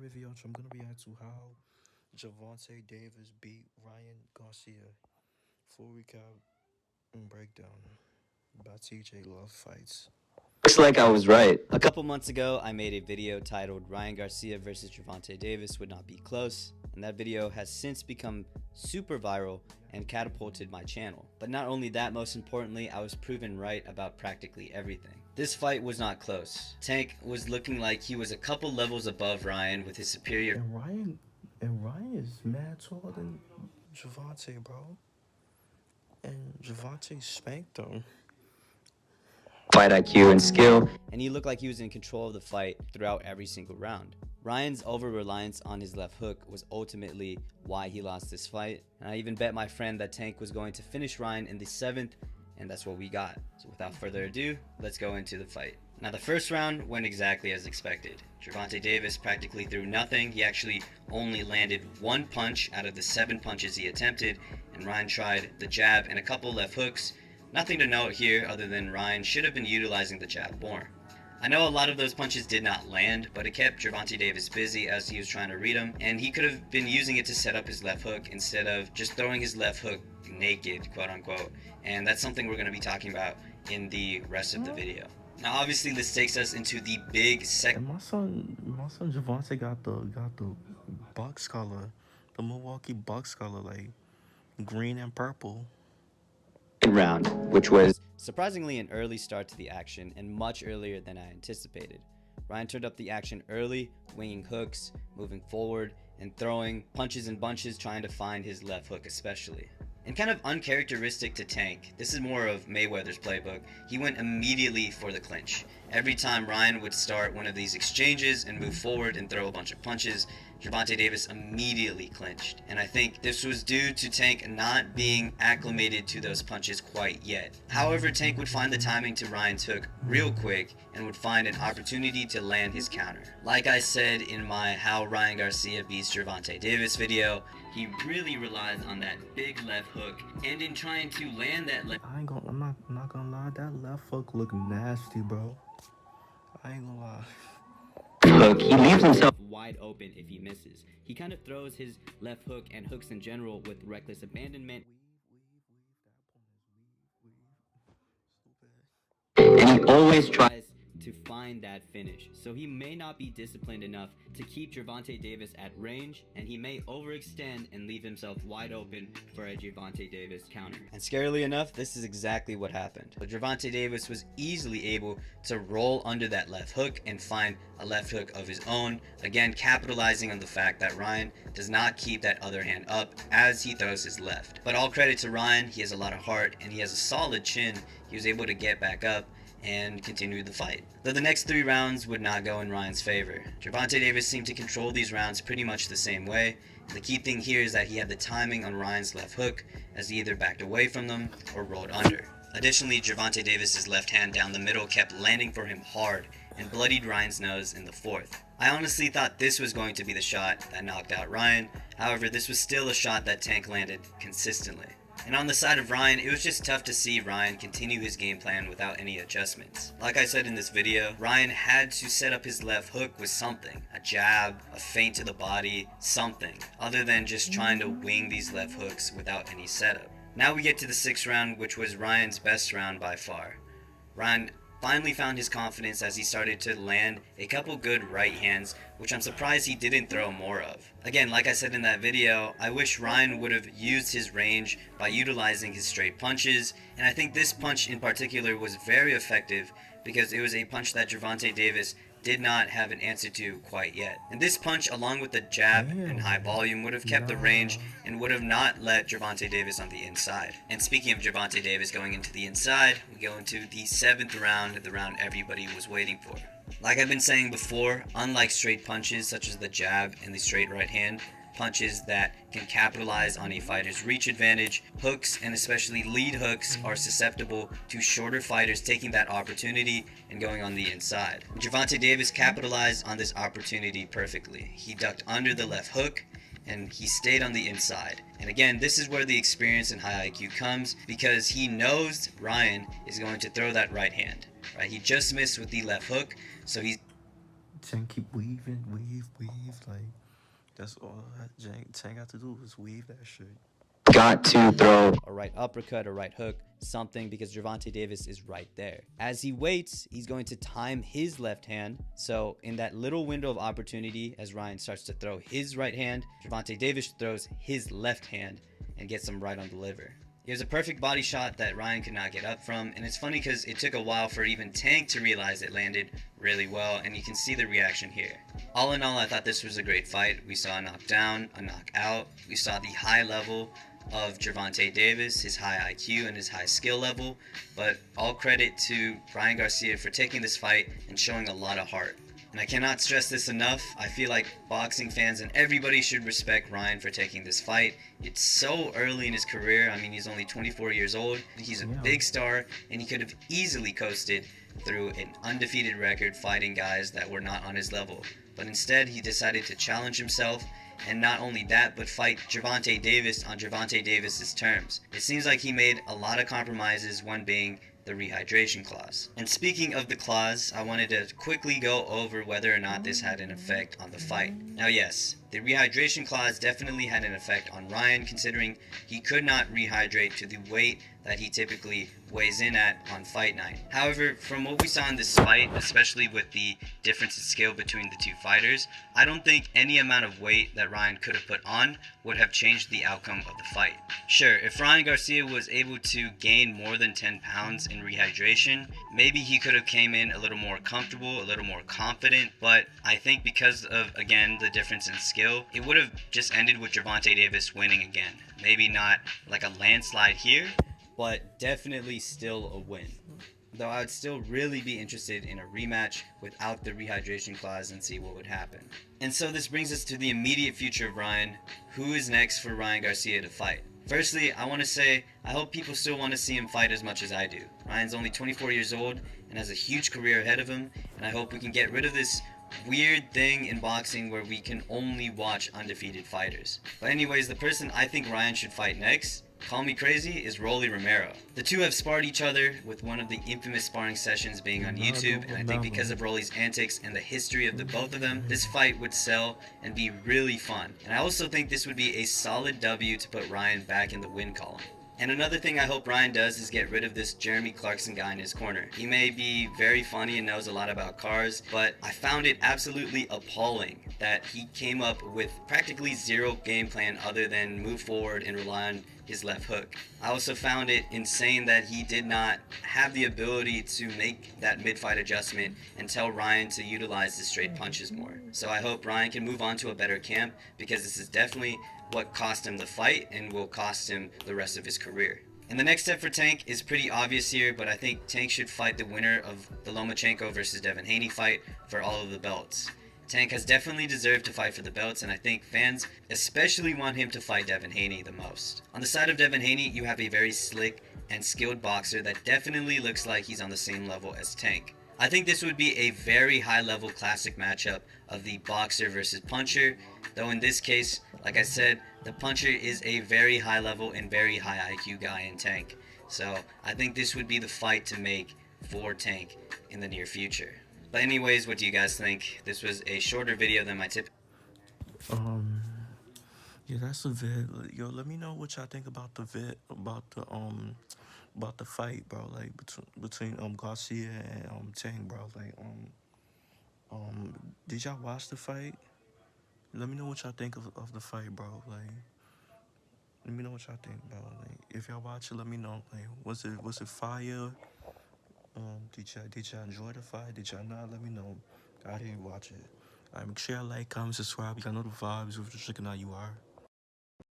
WavyOcho. I'm gonna react to how Gervonta Davis beat Ryan Garcia. Full recap and breakdown by TJ Love Fights. Looks like I was right. A couple months ago, I made a video titled Ryan Garcia versus Gervonta Davis would not be close, and that video has since become super viral and catapulted my channel. But not only that, most importantly, I was proven right about practically everything. This fight was not close. Tank was looking like he was a couple levels above Ryan with his superior And Ryan is mad taller than Gervonta, bro. And Gervonta spanked him. fight IQ and skill, and he looked like he was in control of the fight throughout every single round. Ryan's over-reliance on his left hook was ultimately why he lost this fight, and I even bet my friend that Tank was going to finish Ryan in the 7th, and that's what we got. So without further ado, let's go into the fight. Now the first round went exactly as expected. Gervonta Davis practically threw nothing. He actually only landed one punch out of the 7 punches he attempted, and Ryan tried the jab and a couple left hooks. Nothing to note here other than Ryan should have been utilizing the jab more. I know a lot of those punches did not land, but it kept Gervonta Davis busy as he was trying to read him, and he could have been using it to set up his left hook instead of just throwing his left hook naked, quote unquote, and that's something we're going to be talking about in the rest of the video. Now obviously this takes us into the big second. And my son Gervonta got the Bucks color, the Milwaukee Bucks color, like green and purple. Round, which was surprisingly an early start to the action and much earlier than I anticipated. Ryan turned up the action early, winging hooks, moving forward, and throwing punches and bunches, trying to find his left hook especially. And kind of uncharacteristic to Tank, this is more of Mayweather's playbook, he went immediately for the clinch. Every time Ryan would start one of these exchanges and move forward and throw a bunch of punches, Gervonta Davis immediately clinched. And I think this was due to Tank not being acclimated to those punches quite yet. However, Tank would find the timing to Ryan's hook real quick and would find an opportunity to land his counter. Like I said in my How Ryan Garcia Beats Gervonta Davis video, he really relies on that big left hook, and in trying to land that left I'm not gonna lie, that left hook look nasty, bro. I ain't gonna lie. hook, he leaves himself wide open if he misses. He kind of throws his left hook and hooks in general with reckless abandonment. And he always tries to find that finish. So he may not be disciplined enough to keep Gervonta Davis at range, and he may overextend and leave himself wide open for a Gervonta Davis counter. And scarily enough, this is exactly what happened. So Gervonta Davis was easily able to roll under that left hook and find a left hook of his own, again capitalizing on the fact that Ryan does not keep that other hand up as he throws his left. But all credit to Ryan, he has a lot of heart and he has a solid chin. He was able to get back up and continued the fight. Though the next 3 rounds would not go in Ryan's favor. Gervonta Davis seemed to control these rounds pretty much the same way. The key thing here is that he had the timing on Ryan's left hook as he either backed away from them or rolled under. Additionally, Gervonta Davis's left hand down the middle kept landing for him hard and bloodied Ryan's nose in the 4th. I honestly thought this was going to be the shot that knocked out Ryan. However, this was still a shot that Tank landed consistently. And on the side of Ryan, it was just tough to see Ryan continue his game plan without any adjustments. Like I said in this video, Ryan had to set up his left hook with something. A jab, a feint to the body, something. Other than just trying to wing these left hooks without any setup. Now we get to the 6th round, which was Ryan's best round by far. Ryan finally found his confidence as he started to land a couple good right hands, which I'm surprised he didn't throw more of. Again, like I said in that video, I wish Ryan would have used his range by utilizing his straight punches, and I think this punch in particular was very effective because it was a punch that Gervonta Davis did not have an answer to quite yet. And this punch, along with the jab and high volume, would have kept the range and would have not let Gervonta Davis on the inside. And speaking of Gervonta Davis going into the inside, we go into the 7th round, the round everybody was waiting for. Like I've been saying before, unlike straight punches such as the jab and the straight right hand, punches that can capitalize on a fighter's reach advantage, hooks and especially lead hooks are susceptible to shorter fighters taking that opportunity and going on the inside. Gervonta Davis capitalized on this opportunity perfectly. He ducked under the left hook and he stayed on the inside. And again, this is where the experience and high IQ comes because he knows Ryan is going to throw that right hand. Right? He just missed with the left hook, so he's Tank keep weaving, weave. Like that's all Tank got to do is weave that shit. Got to throw a right uppercut, a right hook, something, because Gervonta Davis is right there. As he waits, he's going to time his left hand. So in that little window of opportunity, as Ryan starts to throw his right hand, Gervonta Davis throws his left hand and gets him right on the liver. It was a perfect body shot that Ryan could not get up from, and it's funny because it took a while for even Tank to realize it landed really well, and you can see the reaction here. All in all, I thought this was a great fight. We saw a knockdown, a knockout. We saw the high level of Gervonta Davis, his high IQ and his high skill level, but all credit to Ryan Garcia for taking this fight and showing a lot of heart. And I cannot stress this enough. I feel like boxing fans and everybody should respect Ryan for taking this fight. It's so early in his career. I mean, he's only 24 years old. He's a big star, and he could have easily coasted through an undefeated record fighting guys that were not on his level. But instead, he decided to challenge himself, and not only that, but fight Gervonta Davis on Gervonta Davis's terms. It seems like he made a lot of compromises, one being the rehydration clause. And speaking of the clause, I wanted to quickly go over whether or not this had an effect on the fight. Now yes, the rehydration clause definitely had an effect on Ryan, considering he could not rehydrate to the weight that he typically weighs in at on fight night. However, from what we saw in this fight, especially with the difference in skill between the two fighters, I don't think any amount of weight that Ryan could have put on would have changed the outcome of the fight. Sure, if Ryan Garcia was able to gain more than 10 pounds in rehydration, maybe he could have came in a little more comfortable, a little more confident, but I think because of, again, the difference in skill, it would have just ended with Gervonta Davis winning again. Maybe not like a landslide here, but definitely still a win. Though I would still really be interested in a rematch without the rehydration clause and see what would happen. And so this brings us to the immediate future of Ryan. Who is next for Ryan Garcia to fight? Firstly, I want to say I hope people still want to see him fight as much as I do. Ryan's only 24 years old and has a huge career ahead of him, and I hope we can get rid of this weird thing in boxing where we can only watch undefeated fighters. But anyways, the person I think Ryan should fight next, call me crazy, is Rolly Romero. The two have sparred each other, with one of the infamous sparring sessions being on YouTube, and I think because of Rolly's antics and the history of the both of them, this fight would sell and be really fun. And I also think this would be a solid W to put Ryan back in the win column. And another thing I hope Ryan does is get rid of this Jeremy Clarkson guy in his corner. He may be very funny and knows a lot about cars, but I found it absolutely appalling that he came up with practically zero game plan other than move forward and rely on his left hook. I also found it insane that he did not have the ability to make that mid-fight adjustment and tell Ryan to utilize his straight punches more. So I hope Ryan can move on to a better camp, because this is definitely what cost him the fight and will cost him the rest of his career. And the next step for Tank is pretty obvious here, but I think Tank should fight the winner of the Lomachenko versus Devin Haney fight for all of the belts. Tank has definitely deserved to fight for the belts, and I think fans especially want him to fight Devin Haney the most. On the side of Devin Haney, you have a very slick and skilled boxer that definitely looks like he's on the same level as Tank. I think this would be a very high-level classic matchup of the boxer versus puncher, though in this case, like I said, the puncher is a very high-level and very high IQ guy in Tank. So I think this would be the fight to make for Tank in the near future. But anyways, what do you guys think? This was a shorter video than my tip. Um, yeah, that's a vid. Yo, let me know what y'all think about the vid about the fight, bro. Like between Garcia and Tank, bro. Like did y'all watch the fight? Let me know what y'all think of the fight, bro. Like, let me know what y'all think, bro. Like, if y'all watch it, let me know. Like, was it fire? Did y'all enjoy the fight? Did y'all not? Let me know. I didn't watch it. Make sure y'all like, comment, subscribe. Y'all know the vibes. If you're checking out, you are.